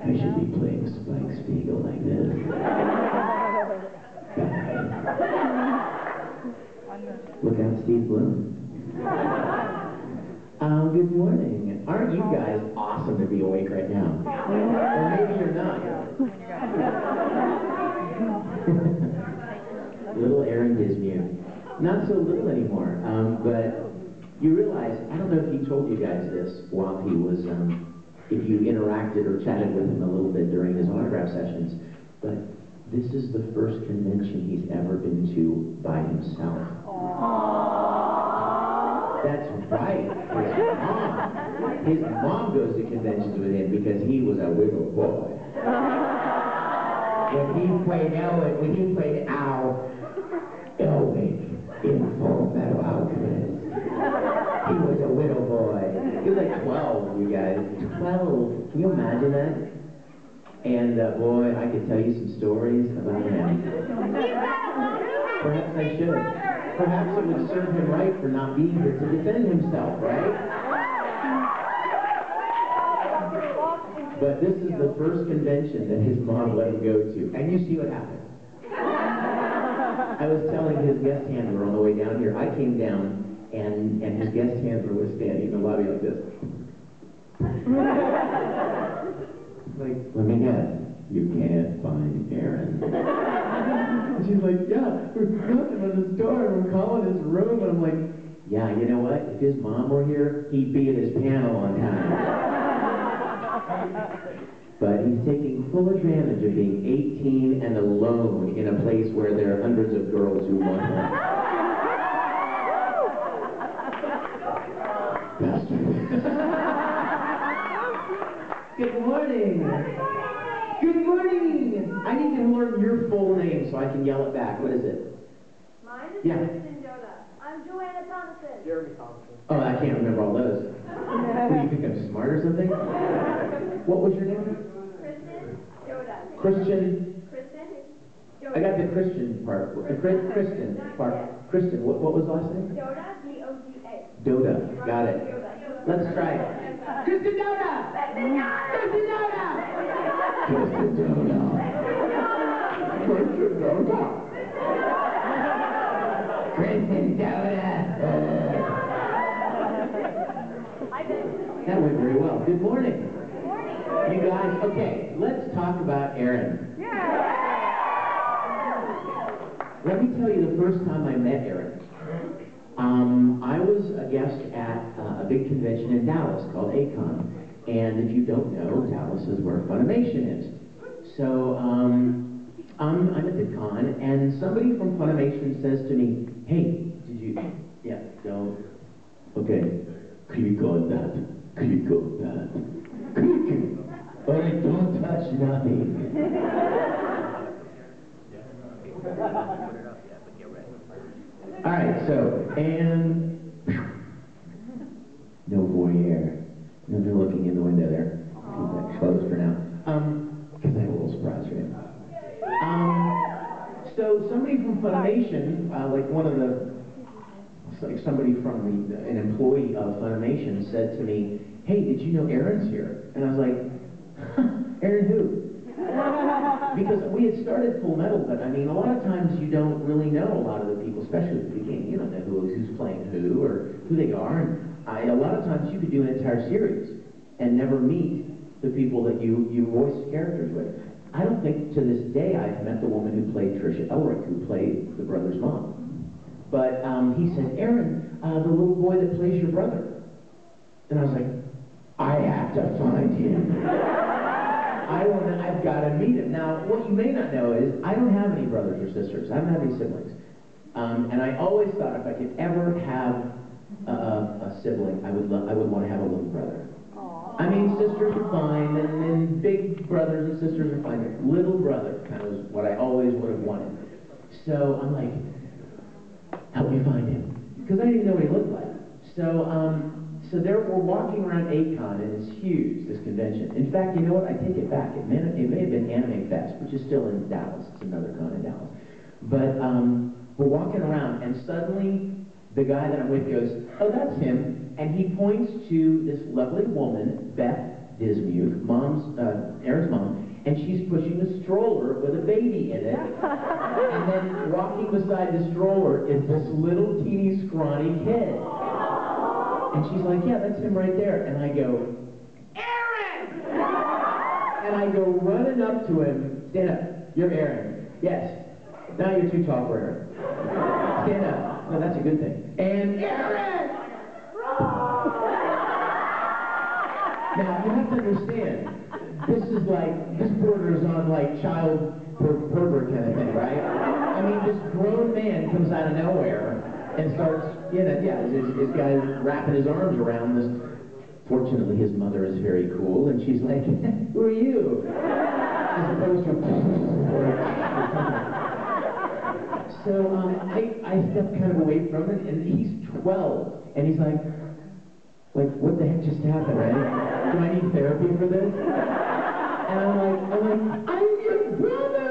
I should be playing Spike Spiegel like this. Look out, Steve Bloom. Good morning. Aren't you guys awesome to be awake right now? Or maybe you're not. Little Aaron Dismute. Not so little anymore, but you realize, I don't know if he told you guys this while he was, if you interacted or chatted with him a little bit during his autograph sessions, but this is the first convention he's ever been to by himself. That's right, his mom goes to conventions with him because he was a little boy. When he played Al Elwick in Fullmetal Alchemist, he was a little boy. He was like 12, you guys. 12. Can you imagine that? And boy, I could tell you some stories about him. Perhaps I should. Perhaps it would serve him right for not being here to defend himself, right? But this is the first convention that his mom let him go to. And you see what happened. I was telling his guest handler on the way down here, I came down and his guest handler was standing in the lobby like this. Like, let me guess, you can't find Aaron. And she's like, yeah, we're knocking on his door and we're calling his room. And I'm like, yeah, you know what? If his mom were here, he'd be at his panel on time. But he's taking full advantage of being 18 and alone in a place where there are hundreds of girls who want him. Good morning. Good morning. I need to learn your full name so I can yell it back. What is it? Mine is Kristen Doda. I'm Joanna Thompson. Jeremy Thompson. Oh, I can't remember all those. What, do you think I'm smart or something? What was your name? Kristen Doda. Christian. Doda. I got the Christian part. Kristen part. Kristen. What was the last name? Doda. D-O-D-A. Doda. Got it. Doda. Let's try it. Kristen Doda. Kristen Doda. Kristen Doda. Kristen Doda. Kristen Doda. Kristen Doda. That went very well. Good morning. Good morning. You guys, okay, let's talk about Aaron. Yeah. Let me tell you the first time I met Aaron. I was a guest at a big convention in Dallas called EXP Con. And if you don't know, Dallas is where Funimation is. So I'm at the con, and somebody from Funimation says to me, hey, did you, yeah, don't, okay, click on that, click on that, click, or don't touch nothing. All right, so, and no voyeur. No looking in the window there. Keep that closed for now. Because I have a little surprise for you. So somebody from Funimation, like one of the, like somebody from an employee of Funimation said to me, hey, did you know Aaron's here? And I was like, Aaron who? Because we had started Fullmetal, but I mean, a lot of times you don't really know a lot of the people, especially at the beginning. You don't know who's playing who or who they are. And a lot of times you could do an entire series and never meet the people that you voiced characters with. I don't think to this day I've met the woman who played Trisha Elric, who played the brother's mom. But he said, Aaron, the little boy that plays your brother. And I was like, I have to find him. I've got to meet him. Now, what you may not know is I don't have any brothers or sisters. I don't have any siblings. And I always thought if I could ever have a sibling, I would want to have a little brother. Aww. I mean, sisters are fine, and big brothers and sisters are fine, but little brother kind of was what I always would have wanted. So I'm like, help me find him, because I didn't even know what he looked like. So there we're walking around ACON, and it's huge, this convention. In fact, you know what? I take it back. It may have been Anime Fest, which is still in Dallas. It's another con in Dallas. But we're walking around, and suddenly the guy that I'm with goes, oh, that's him. And he points to this lovely woman, Beth Dismuke, Aaron's mom, and she's pushing a stroller with a baby in it, and then walking beside the stroller is this little teeny scrawny kid. And she's like, yeah, that's him right there. And I go, Aaron! And I go running up to him, stand up, you're Aaron. Yes. Now you're too tall for Aaron. Stand up. No, that's a good thing. And Aaron! Now, you have to understand, this borders on like child pervert kind of thing, right? I mean, this grown man comes out of nowhere and starts, this guy wrapping his arms around this. Fortunately, his mother is very cool, and she's like, who are you? As opposed to, so I stepped kind of away from it, and he's 12, and he's like, what the heck just happened, right? Do I need therapy for this? And I'm like, I'm your brother!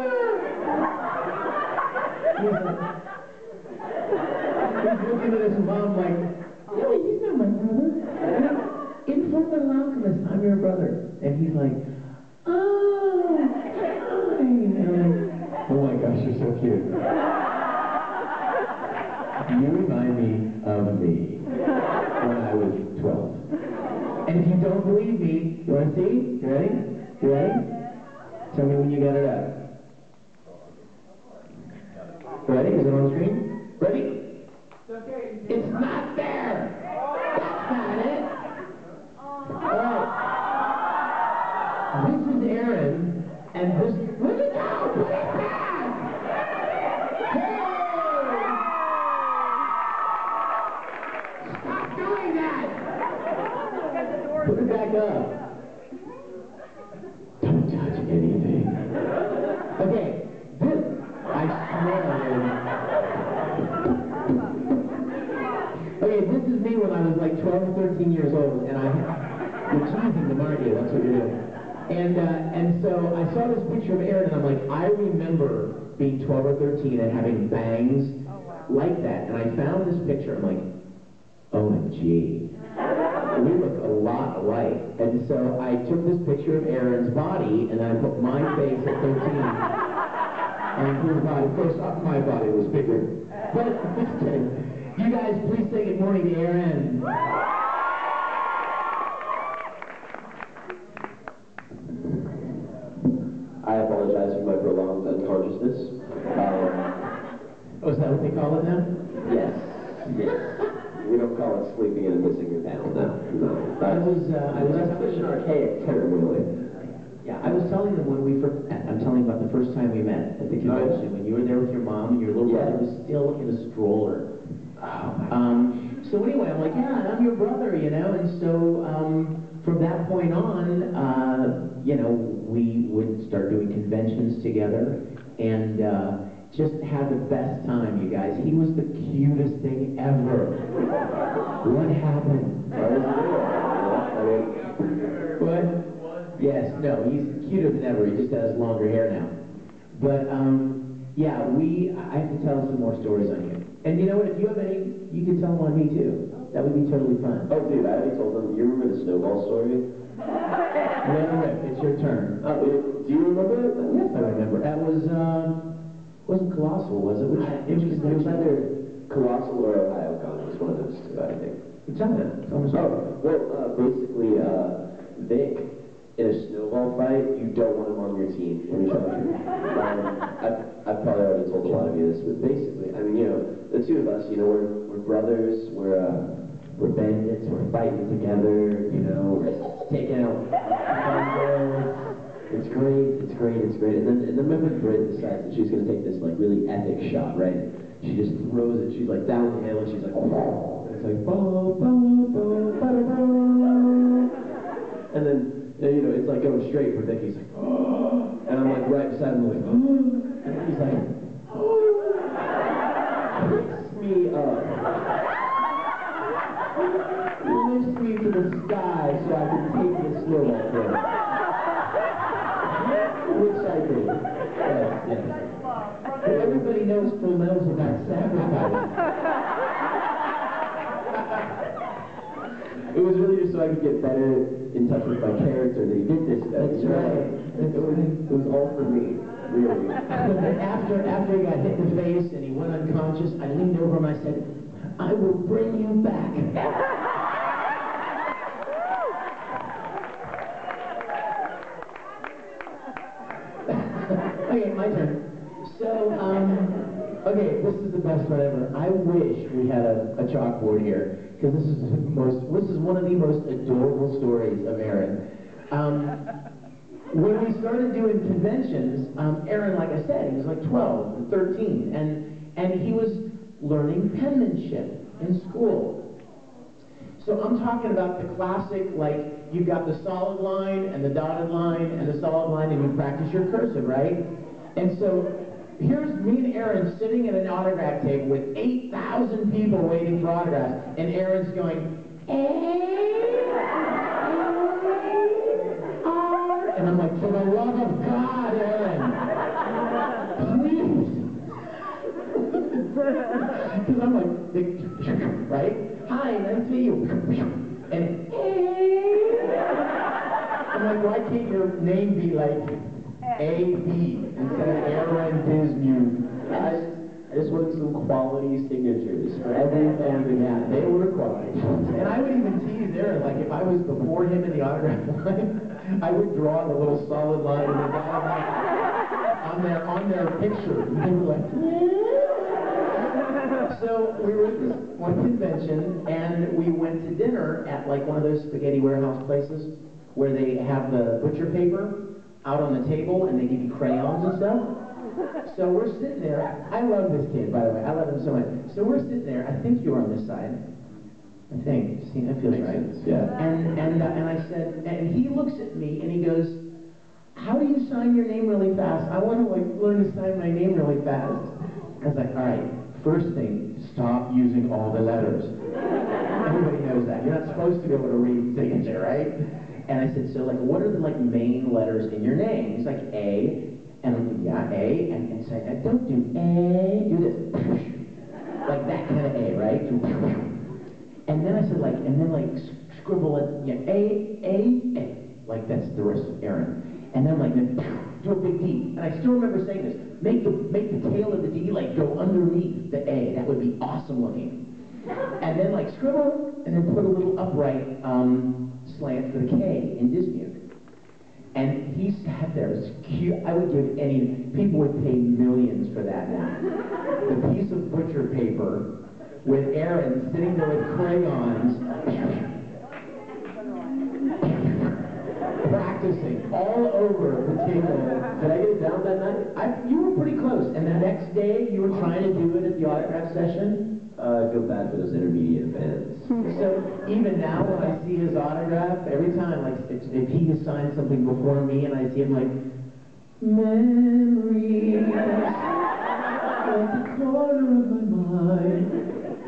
He's looking at his mom like, no, he's not my brother. In Fullmetal Alchemist, I'm your brother. And he's like, oh, hi. And I'm like, oh my gosh, you're so cute. You remind me of me when I was 12. And if you don't believe me, you want to see? You ready? You ready? Tell me when you got it up. Ready? Is it on the screen? Ready? It's not there! That's not it! Alright. This is Aaron, and this... Look at that! Put it back! Hey! Stop doing that! Put it back up. Don't touch anything. Okay, this... I swear, okay, this is me when I was like 12 or 13 years old, and you're teasing the market, that's what you're doing. And so I saw this picture of Aaron, and I'm like, I remember being 12 or 13 and having bangs like that. And I found this picture, I'm like, OMG. We look a lot alike. And so I took this picture of Aaron's body, and then I put my face at 13. And his body, of course, my body was bigger. But, you guys, please say good morning to Aaron. I apologize for my prolonged unconsciousness. Oh, is that what they call it now? Yes. We don't call it sleeping and missing your panel now. No. That's such an archaic term, really. Yeah, I was telling them when we first, I'm telling about the first time we met at the convention, when you were there with your mom and your little brother was still in a stroller. So anyway, I'm like, yeah, I'm your brother, and so from that point on, we would start doing conventions together and just had the best time, you guys. He was the cutest thing ever. What happened? What? Yes, no, he's cuter than ever. He just has longer hair now. But, yeah, I have to tell some more stories on you. And you know what, if you have any, you can tell them on me too. That would be totally fun. Oh, dude, I already told them. You remember the snowball story? Let it rip, it's your turn. Do you remember it? Yes, I remember. That was, wasn't Colossal, was it? It was either Colossal or Ohio Con. It was one of those two, I think. Tell me. Basically, Vic, in a snowball fight, you don't want him on your team. Let me tell you. I've probably already told a lot of you this, but basically, I mean, the two of us, we're brothers, we're bandits, we're fighting together, we're taking out bandits. It's great. And then remember Britt decides that she's gonna take this like really epic shot, right? She just throws it, she's like down the hill, and she's like, oh, and it's like, bo, bo, bo, ba, ba, bo. And then, it's like going straight for Vic. He's like, oh, and I'm like right beside him, like, oh, and he's like, oh, picks me up, lifts me to the sky so I can take this snowball thing. Which I did. Yes. Well, everybody knows Fullmetal's about sacrifice. It was really just so I could get better in touch with my character that he did this stuff. That's right. It was all for me, really. After he got hit in the face and he went unconscious, I leaned over him and I said, I will bring you back. Okay, my turn. So, okay, this is the best one ever. I wish we had a chalkboard here, because this is one of the most adorable stories of Aaron. When we started doing conventions, Aaron, like I said, he was like 12 and 13, and he was learning penmanship in school. So I'm talking about the classic, like, you've got the solid line and the dotted line and the solid line, and you practice your cursive, right? And so here's me and Aaron sitting at an autograph table with 8,000 people waiting for autographs, and Aaron's going, and I'm like, for the love of God, Aaron, please. Because I'm like, right? Hi, nice to meet you. And I'm like, why can't your name be like A.B. instead of Aaron Bismuth? I just wanted some quality signatures for every family. Yeah, they were quality. And I would even tease Aaron, like if I was before him in the autograph line, I would draw the little solid line and the dotted line on their picture. And they were like, so we were at this one convention, and we went to dinner at like one of those spaghetti warehouse places where they have the butcher paper out on the table and they give you crayons and stuff. So we're sitting there. I love this kid, by the way. I love him so much. So we're sitting there. I think you were on this side. I think. See, that feels right. Yeah. And I said, and he looks at me and he goes, how do you sign your name really fast? I want to like learn to sign my name really fast. I was like, all right. First thing, stop using all the letters. Everybody knows that. You're not supposed to be able to read signature, right? And I said, so like, what are the like main letters in your name? He's like, A. And I'm like, yeah, A. And say, don't do A. Do this. Like that kind of A, right? And then I said, like, and then like scribble it, yeah, A. Like that's the rest of Aaron. And then I'm like, then do a big D. And I still remember saying this. Make the tail of the D like go underneath the A. That would be awesome looking. And then like scribble, and then put a little upright slant for the K in Dismute. And he sat there. It was cute. I would give people would pay millions for that now. The piece of butcher paper with Aaron sitting there with crayons. Practicing all over the table. Did I get it down that night? You were pretty close. And the next day, you were trying to do it at the autograph session. I feel bad for those intermediate fans. So even now, when I see his autograph, every time, like if he has signed something before me, and I see him like, memories at the corner of my mind.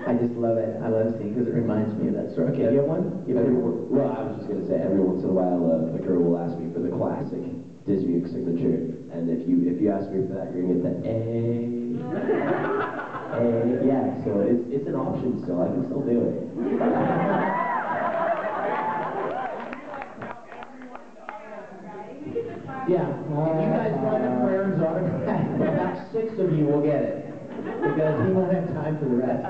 I just love it. I love seeing because it reminds me of that story. Okay, do you have one? Well, I was just going to say, every once in a while, a girl will ask me for the classic Disney signature, and if you ask me for that, you're going to get the A. Yeah, so it's an option still. I can still do it. Yeah, if you guys sign up for Aaron's autograph, about 6 of you will get it, because he won't have time for the rest.